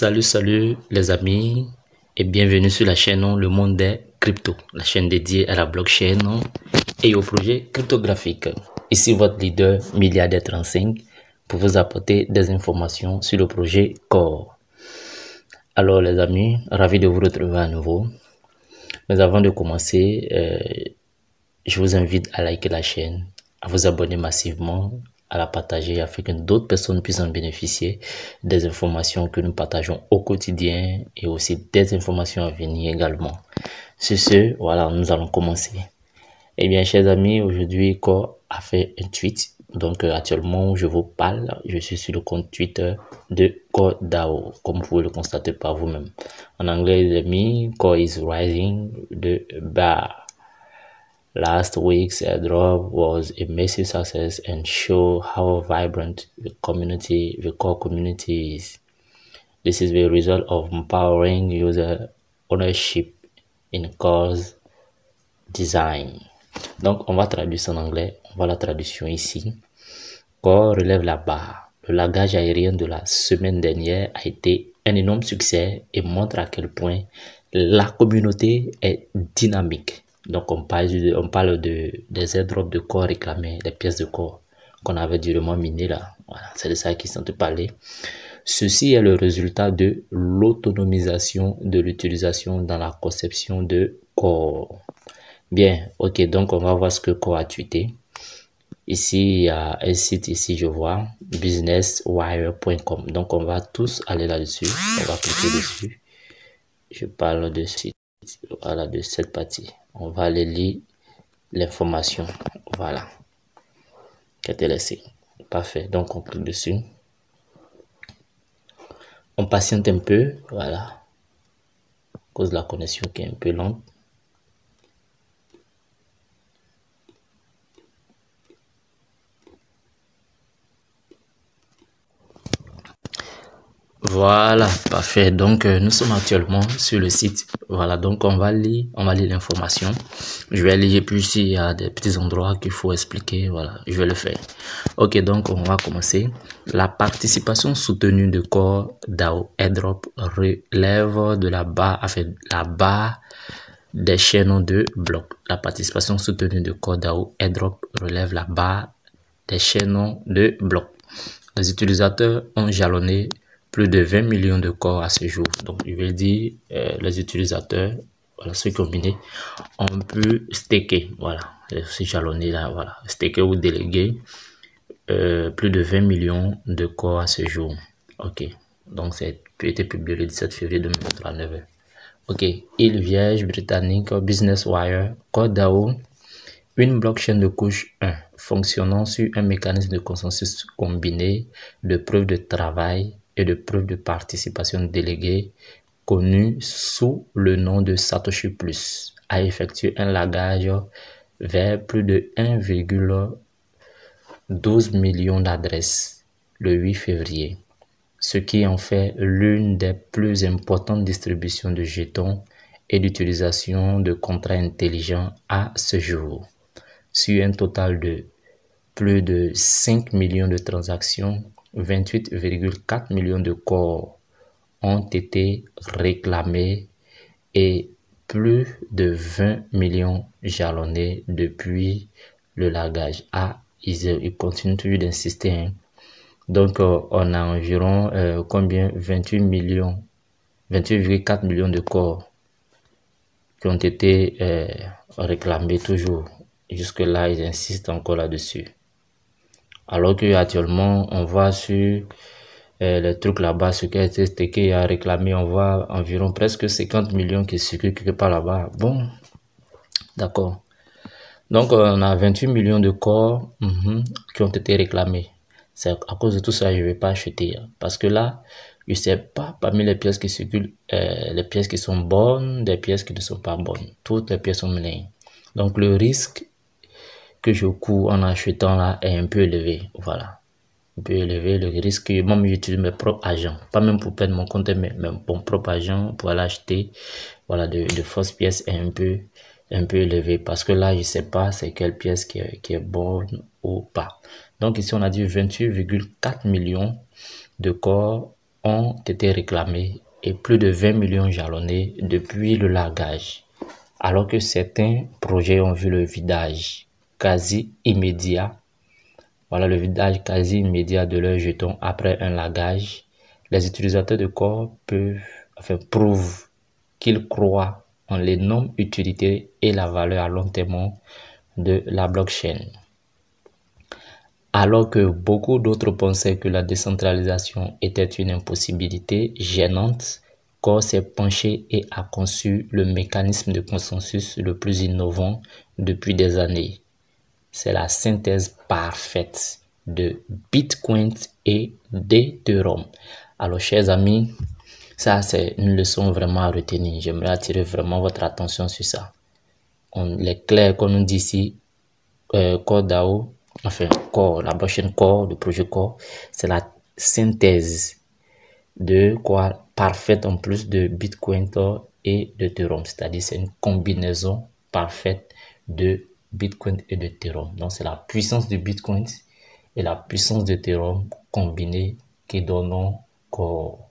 Salut les amis et bienvenue sur la chaîne Le Monde des Cryptos, la chaîne dédiée à la blockchain et au projet cryptographique. Ici votre leader milliardaire 35 pour vous apporter des informations sur le projet Core. Alors les amis, ravi de vous retrouver à nouveau. Mais avant de commencer, je vous invite à liker la chaîne, à vous abonner massivement, à la partager afin que d'autres personnes puissent en bénéficier des informations que nous partageons au quotidien et aussi des informations à venir également. Sur ce, voilà, nous allons commencer. Eh bien, chers amis, aujourd'hui, Core a fait un tweet. Donc, actuellement, je vous parle, je suis sur le compte Twitter de Core DAO, comme vous pouvez le constater par vous-même. En anglais, il est mis Core is rising de bar. Last week's airdrop was a massive success and show how vibrant the core community is. This is the result of empowering user ownership in Core's design. Donc, on va traduire ça en anglais. On voit la traduction ici. Core relève la barre. Le lagage aérien de la semaine dernière a été un énorme succès et montre à quel point la communauté est dynamique. Donc, on parle des airdrops de Core réclamés, des pièces de Core qu'on avait durement minées là. Voilà, c'est de ça qu'ils sont parlé. Ceci est le résultat de l'autonomisation de l'utilisation dans la conception de Core. Bien, ok, donc on va voir ce que Core a tweeté. Ici, il y a un site, ici je vois, businesswire.com. Donc, on va tous aller là-dessus. On va cliquer dessus. Je parle de site, voilà, de cette partie. On va aller lire l'information. Voilà. Qui a été laissée. Parfait. Donc, on clique dessus. On patiente un peu. Voilà. À cause de la connexion qui est un peu lente. Voilà, parfait. Donc, nous sommes actuellement sur le site. Voilà, donc on va lire l'information. Je vais lire, puis s'il y a des petits endroits qu'il faut expliquer, voilà, je vais le faire. Ok, donc on va commencer. La participation soutenue de Core DAO Airdrop relève de la barre des chaînons de blocs. La participation soutenue de Core DAO Airdrop relève la barre des chaînons de blocs. Les utilisateurs ont jalonné plus de 20 millions de Core à ce jour. Donc, je vais dire, les utilisateurs, voilà, ceux qui ont miné, ont pu staker, voilà, c'est jalonné là, voilà, staker ou déléguer plus de 20 millions de Core à ce jour. Ok, donc ça a été publié le 17 février 2023 à 9h. Ok, île Vierge britannique, Business Wire, Core DAO, une blockchain de couche 1 fonctionnant sur un mécanisme de consensus combiné de preuves de travail et de preuves de participation déléguée connu sous le nom de Satoshi Plus a effectué un lagage vers plus de 1,12 million d'adresses le 8 février, ce qui en fait l'une des plus importantes distributions de jetons et d'utilisation de contrats intelligents à ce jour. Sur un total de plus de 5 millions de transactions, 28,4 millions de Core ont été réclamés et plus de 20 millions jalonnés depuis le lagage. Ah, ils continuent toujours d'insister. Hein. Donc, on a environ combien 28,4 millions de Core qui ont été réclamés toujours. Jusque-là, ils insistent encore là-dessus. Alors que actuellement, on voit sur le truc là-bas, ce qui a été staké et a réclamé, on voit environ presque 50 millions qui circulent quelque part là-bas. Bon, d'accord. Donc, on a 28 millions de Core qui ont été réclamés. C'est à cause de tout ça, je ne vais pas acheter. Hein, parce que là, je ne sais pas parmi les pièces qui circulent, les pièces qui sont bonnes, des pièces qui ne sont pas bonnes. Toutes les pièces sont mêlées. Donc, le risque que je cours en achetant là est un peu élevé. Voilà. Un peu élevé. Le risque que moi, j'utilise mes propres agents. Pas même pour perdre mon compte, mais mon propre agent pour aller acheter voilà, de fausses pièces est un peu élevé. Parce que là, je ne sais pas c'est quelle pièce qui est bonne ou pas. Donc ici, on a dit 28,4 millions de Core ont été réclamés et plus de 20 millions jalonnés depuis le largage, alors que certains projets ont vu le vidage quasi immédiat. Voilà le vidage quasi immédiat de leurs jetons après un largage. Les utilisateurs de corps prouvent qu'ils croient en l'énorme utilité et la valeur à long terme de la blockchain. Alors que beaucoup d'autres pensaient que la décentralisation était une impossibilité gênante, Core s'est penché et a conçu le mécanisme de consensus le plus innovant depuis des années. C'est la synthèse parfaite de Bitcoin et d'Ethereum. Alors, chers amis, ça c'est une leçon vraiment à retenir. J'aimerais attirer vraiment votre attention sur ça. Les clés qu'on nous dit ici, Core DAO, enfin Core, la blockchain Core, le projet Core, c'est la synthèse de quoi parfaite en plus de Bitcoin et d'Ethereum. C'est-à-dire c'est une combinaison parfaite de Bitcoin et d'Ethereum. Donc c'est la puissance de Bitcoin et la puissance d'Ethereum combinée qui donnent Core.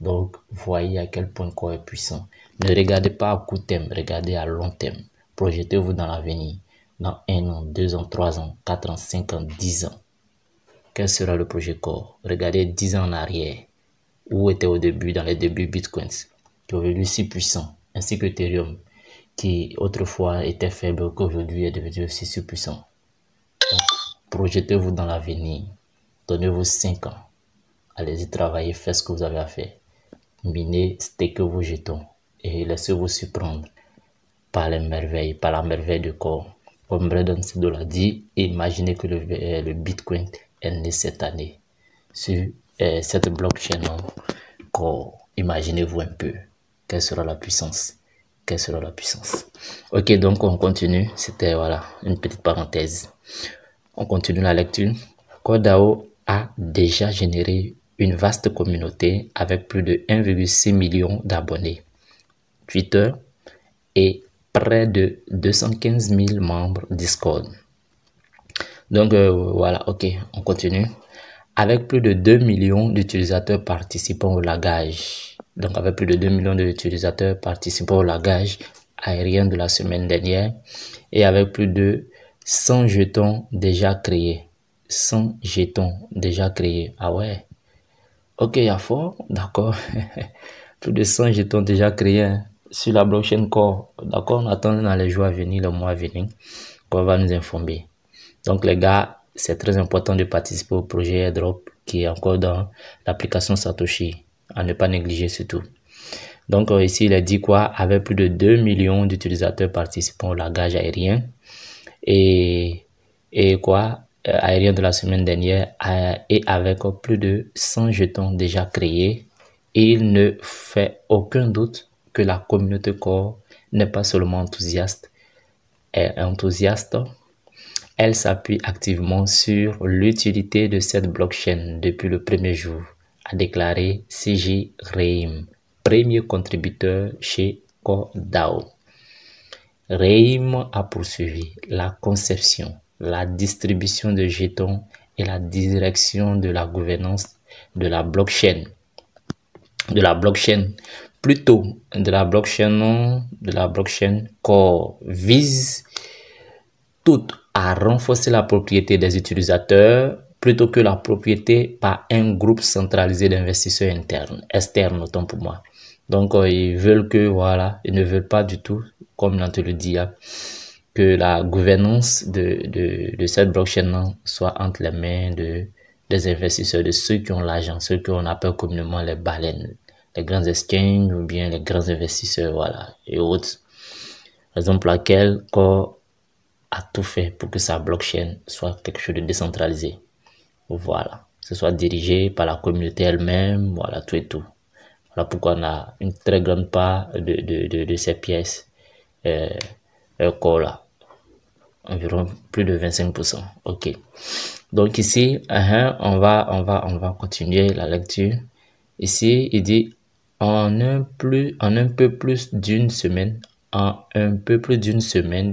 Donc voyez à quel point Core est puissant. Ne regardez pas à court terme, regardez à long terme. Projetez-vous dans l'avenir. Dans 1 an, 2 ans, 3 ans, 4 ans, 5 ans, 10 ans. Quel sera le projet Core? Regardez 10 ans en arrière. Où était au début, dans les débuts Bitcoin, qui est aujourd'hui si puissant, ainsi que Ethereum, qui autrefois était faible, qu'aujourd'hui est devenu aussi si puissant. Projetez-vous dans l'avenir. Donnez-vous 5 ans. Allez-y travailler, faites ce que vous avez à faire. Minez, stakez vos jetons et laissez-vous surprendre par les merveilles, par la merveille du corps. Comme Braden Sido l'a dit, imaginez que le Bitcoin est né cette année sur cette blockchain Core. Imaginez-vous un peu quelle sera la puissance. Quelle sera la puissance. Ok, donc on continue. C'était voilà une petite parenthèse. On continue la lecture. Core DAO a déjà généré une vaste communauté avec plus de 1,6 million d'abonnés Twitter et près de 215 000 membres Discord. Donc voilà, ok, on continue. Avec plus de 2 millions d'utilisateurs participant au largage. Donc avec plus de 2 millions d'utilisateurs participant au largage aérien de la semaine dernière et avec plus de 100 jetons déjà créés. 100 jetons déjà créés. Ah ouais. Ok, il y a fort, d'accord. Plus de 100 jetons déjà créés hein, sur la blockchain Core. D'accord, on attend dans les jours à venir, le mois à venir, qu'on va nous informer. Donc les gars, c'est très important de participer au projet Airdrop qui est encore dans l'application Satoshi, à ne pas négliger surtout. Donc ici, il est dit quoi? Avec plus de 2 millions d'utilisateurs participant au largage aérien et quoi? Aérien de la semaine dernière et avec plus de 100 jetons déjà créés, il ne fait aucun doute que la communauté Core n'est pas seulement enthousiaste, elle s'appuie activement sur l'utilité de cette blockchain depuis le premier jour, a déclaré CJ Reim, premier contributeur chez Core DAO. Reim a poursuivi la conception, la distribution de jetons et la direction de la gouvernance de la blockchain. Core vise toutes à renforcer la propriété des utilisateurs plutôt que la propriété par un groupe centralisé d'investisseurs externes, autant pour moi. Donc, ils veulent que, voilà, ils ne veulent pas du tout, comme on te le dit, que la gouvernance de cette blockchain soit entre les mains des investisseurs, de ceux qui ont l'argent, ceux qu'on appelle communément les baleines, les grands exchanges ou bien les grands investisseurs, voilà, et autres. Raison pour laquelle Core a tout fait pour que sa blockchain soit quelque chose de décentralisé. Voilà, que ce soit dirigé par la communauté elle-même, voilà, tout et tout. Voilà pourquoi on a une très grande part de ces pièces Core là, environ plus de 25%. Ok. Donc ici, on va continuer la lecture. Ici, il dit en un peu plus d'une semaine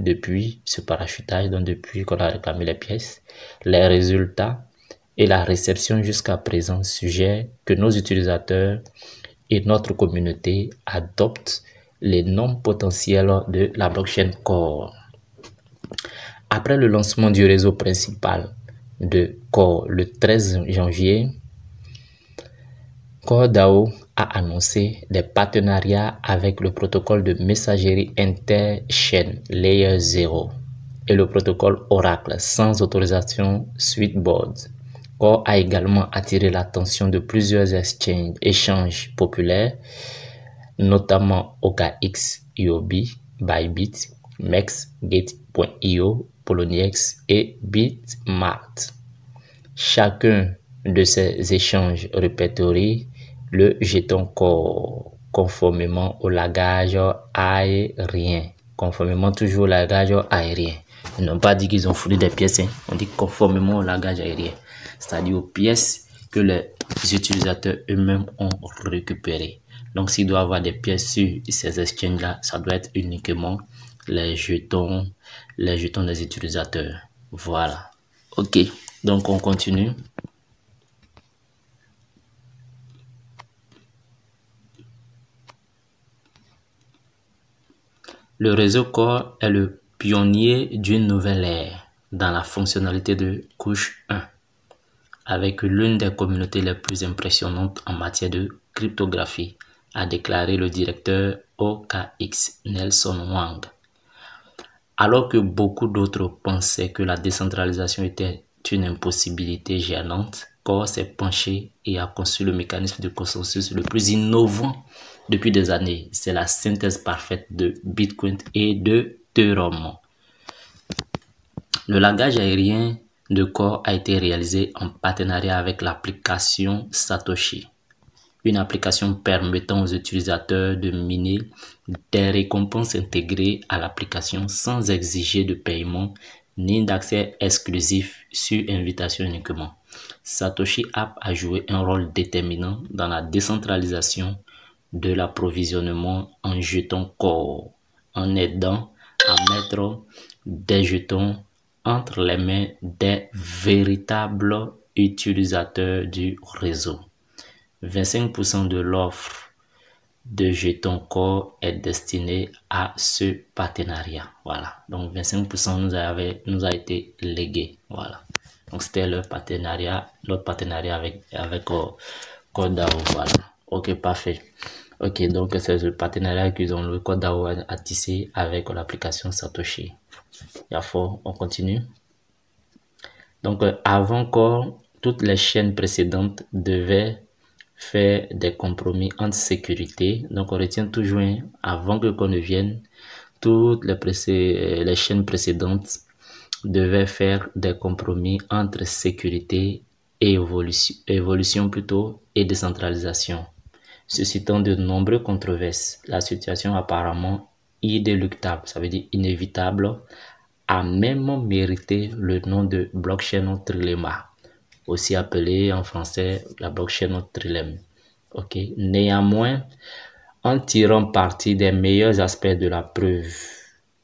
depuis ce parachutage, donc depuis qu'on a réclamé les pièces, les résultats et la réception jusqu'à présent suggère que nos utilisateurs et notre communauté adoptent les normes potentielles de la blockchain Core. Après le lancement du réseau principal de Core le 13 janvier, CoreDAO a annoncé des partenariats avec le protocole de messagerie inter-chaîne Layer 0 et le protocole Oracle sans autorisation Switchboard. Core a également attiré l'attention de plusieurs échanges populaires, notamment OKX, IOB, Bybit, MEX, Gate.io, Poloniex et Bitmart. Chacun de ces échanges répertorie le jeton Core conformément au langage aérien. Conformément toujours au langage aérien. Ils n'ont pas dit qu'ils ont fourni des pièces, hein. On dit conformément au langage aérien. C'est-à-dire aux pièces que les utilisateurs eux-mêmes ont récupérées. Donc s'il doit y avoir des pièces sur ces exchanges-là, ça doit être uniquement les jetons des utilisateurs. Voilà. Ok, donc on continue. Le réseau Core est le pionnier d'une nouvelle ère dans la fonctionnalité de couche 1, avec l'une des communautés les plus impressionnantes en matière de cryptographie, a déclaré le directeur OKX, Nelson Wang. Alors que beaucoup d'autres pensaient que la décentralisation était une impossibilité gênante, Core s'est penché et a conçu le mécanisme de consensus le plus innovant depuis des années. C'est la synthèse parfaite de Bitcoin et de Ethereum. Le langage aérien de Core a été réalisé en partenariat avec l'application Satoshi, une application permettant aux utilisateurs de miner des récompenses intégrées à l'application sans exiger de paiement ni d'accès exclusif sur invitation uniquement. Satoshi App a joué un rôle déterminant dans la décentralisation de l'approvisionnement en jetons Core, en aidant à mettre des jetons entre les mains des véritables utilisateurs du réseau. 25% de l'offre de jetons Core est destinée à ce partenariat. Voilà. Donc 25% nous a été légué. Voilà. Donc c'était notre partenariat avec CoreDAO. Voilà. Ok, parfait. Ok, donc c'est le partenariat qu'ils ont le CoreDAO a tissé avec l'application Satoshi. On continue. Donc avant Core, toutes les chaînes précédentes devaient faire des compromis entre sécurité. Donc on retient toujours, avant que Core ne vienne, toutes les chaînes précédentes devaient faire des compromis entre sécurité et évolution plutôt et décentralisation, suscitant de nombreuses controverses. La situation apparemment inéluctable, ça veut dire inévitable, a même mérité le nom de blockchain trilemma, aussi appelé en français la blockchain trilemme. Ok. Néanmoins, en tirant parti des meilleurs aspects de la preuve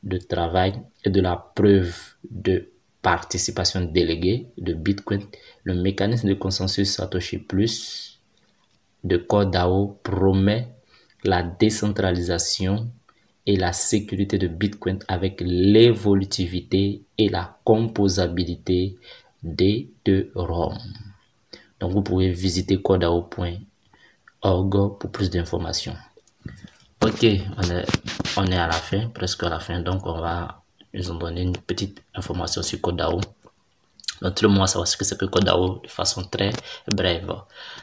de travail et de la preuve de participation déléguée de Bitcoin, le mécanisme de consensus Satoshi Plus de CoreDAO promet la décentralisation et la sécurité de Bitcoin avec l'évolutivité et la composabilité d'Ethereum. Donc vous pouvez visiter coredao.org pour plus d'informations. Ok, on est à la fin, presque à la fin, donc ils ont donné une petite information sur CoreDAO. Donc tout le monde va savoir ce que c'est que CoreDAO de façon très brève.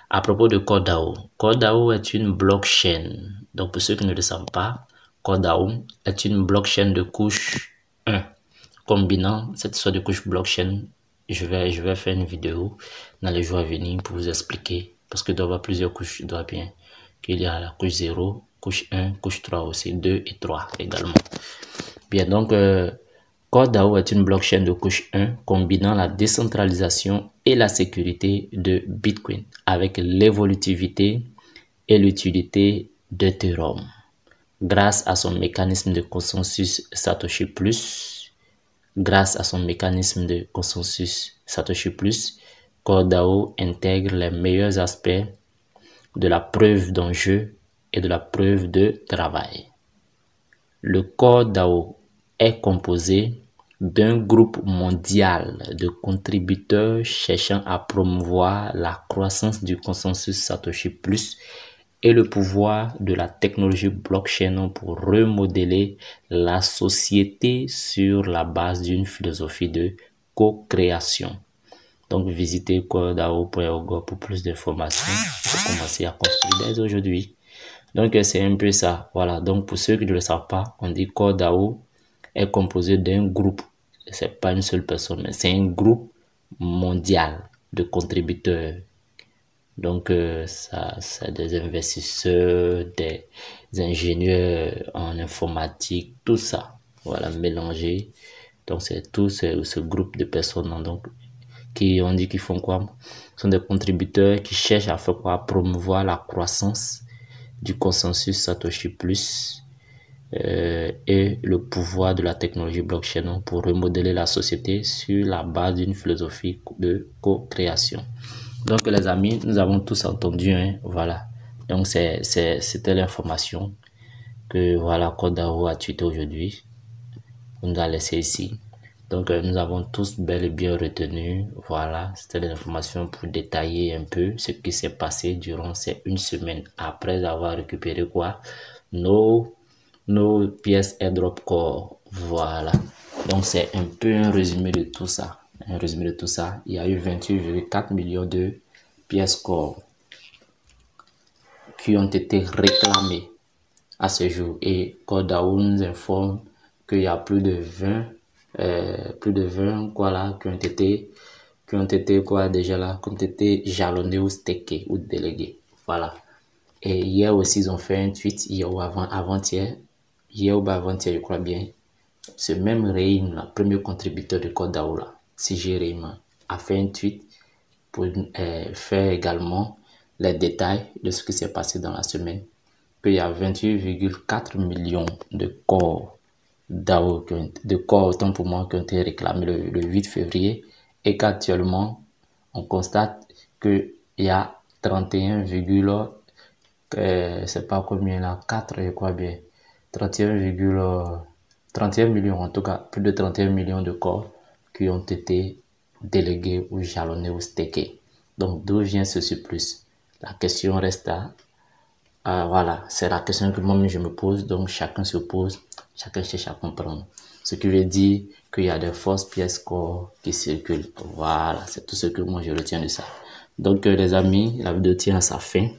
À propos de CoreDAO, CoreDAO est une blockchain. Donc pour ceux qui ne le savent pas, CoreDAO est une blockchain de couche 1. Combinant cette sorte de couche blockchain, je vais faire une vidéo dans les jours à venir pour vous expliquer. Parce qu'il doit y avoir plusieurs couches, il doit bien qu'il y a la couche 0, couche 1, couche 3 aussi, 2 et 3 également. Bien, donc CoreDAO est une blockchain de couche 1 combinant la décentralisation et la sécurité de Bitcoin avec l'évolutivité et l'utilité d'Ethereum. Grâce à son mécanisme de consensus Satoshi Plus, CoreDAO intègre les meilleurs aspects de la preuve d'enjeu et de la preuve de travail. Le CoreDAO est composé d'un groupe mondial de contributeurs cherchant à promouvoir la croissance du consensus Satoshi Plus et le pouvoir de la technologie blockchain pour remodeler la société sur la base d'une philosophie de co-création. Donc, visitez coredao.org pour plus d'informations pour commencer à construire dès aujourd'hui. Donc, c'est un peu ça. Voilà. Donc, pour ceux qui ne le savent pas, on dit CoreDAO est composé d'un groupe. C'est pas une seule personne, mais c'est un groupe mondial de contributeurs. Donc, ça, c'est des investisseurs, des ingénieurs en informatique, tout ça. Voilà, mélangé. Donc, c'est tout ce groupe de personnes. Donc, qui ont dit qu'ils font quoi? Ce sont des contributeurs qui cherchent à faire quoi? Promouvoir la croissance du consensus Satoshi Plus et le pouvoir de la technologie blockchain pour remodeler la société sur la base d'une philosophie de co-création. Donc les amis, nous avons tous entendu, hein, voilà. Donc c'était l'information que voilà CoreDAO a tweeté aujourd'hui. On nous a laissé ici. Donc nous avons tous bel et bien retenu, voilà, c'était l'information pour détailler un peu ce qui s'est passé durant ces une semaine après avoir récupéré quoi? Nos pièces airdrop core, voilà. Donc c'est un peu un résumé de tout ça. Un résumé de tout ça. Il y a eu 28,4 millions de pièces core qui ont été réclamées à ce jour. Et CoreDAO nous informe qu'il y a plus de 20 quoi là, qui ont été quoi déjà là, qui ont été jalonnés ou stakés ou délégués. Voilà. Et hier aussi, ils ont fait un tweet, hier ou avant-hier, je crois bien. Ce même Reim, le premier contributeur de CoreDAO là, CG Reim, a fait un tweet pour faire également les détails de ce qui s'est passé dans la semaine. Qu'il y a 28,4 millions de corps DAO, de corps autant pour moi qui ont été réclamés le 8 février et qu'actuellement on constate qu'il y a 31, c'est pas combien là, 4 je crois bien, 31 millions, en tout cas plus de 31 millions de corps qui ont été délégués ou jalonnés ou stakés. Donc d'où vient ce surplus? La question reste voilà, c'est la question que moi-même je me pose, donc chacun se pose, chacun cherche à comprendre. Ce qui veut dire qu'il y a des fausses pièces corps qui circulent. Voilà, c'est tout ce que moi je retiens de ça. Donc les amis, la vidéo tient à sa fin.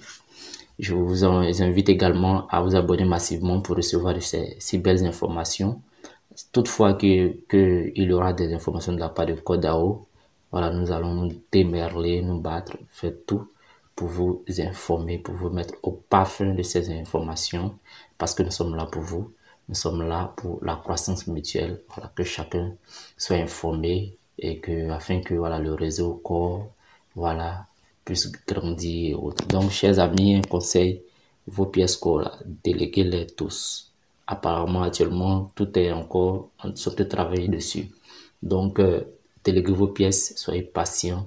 Je vous invite également à vous abonner massivement pour recevoir ces belles informations. Toutefois qu'il y aura des informations de la part de CoreDAO, voilà, nous allons nous démerler, nous battre, faire tout pour vous informer, pour vous mettre au parfum de ces informations, parce que nous sommes là pour vous, nous sommes là pour la croissance mutuelle, voilà, que chacun soit informé et que afin que voilà le réseau corps voilà puisse grandir et autres. Donc chers amis, un conseil, vos pièces corps là, déléguez-les tous. Apparemment actuellement tout est encore en train de travailler dessus. Donc déléguez vos pièces, soyez patients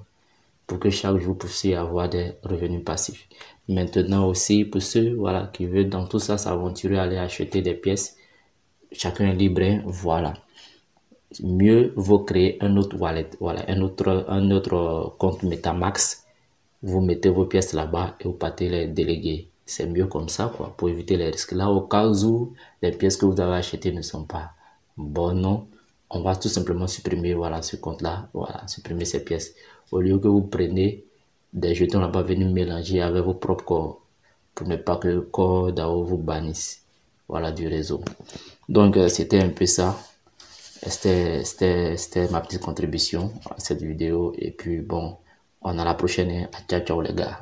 pour que chaque jour vous puissiez avoir des revenus passifs. Maintenant aussi, pour ceux voilà, qui veulent dans tout ça s'aventurer, aller acheter des pièces, chacun est libre, hein, voilà. Mieux vaut créer un autre wallet, voilà, un autre compte Metamax. Vous mettez vos pièces là-bas et vous partez les déléguer. C'est mieux comme ça, quoi, pour éviter les risques. Là, au cas où les pièces que vous avez achetées ne sont pas bonnes, non, on va tout simplement supprimer voilà, ce compte-là, voilà, supprimer ces pièces. Au lieu que vous preniez des jetons là-bas, venir mélanger avec vos propres corps pour ne pas que le CoreDAO vous bannisse voilà, du réseau. Donc, c'était un peu ça. C'était ma petite contribution à cette vidéo. Et puis, bon, on a la prochaine. Ciao, ciao les gars.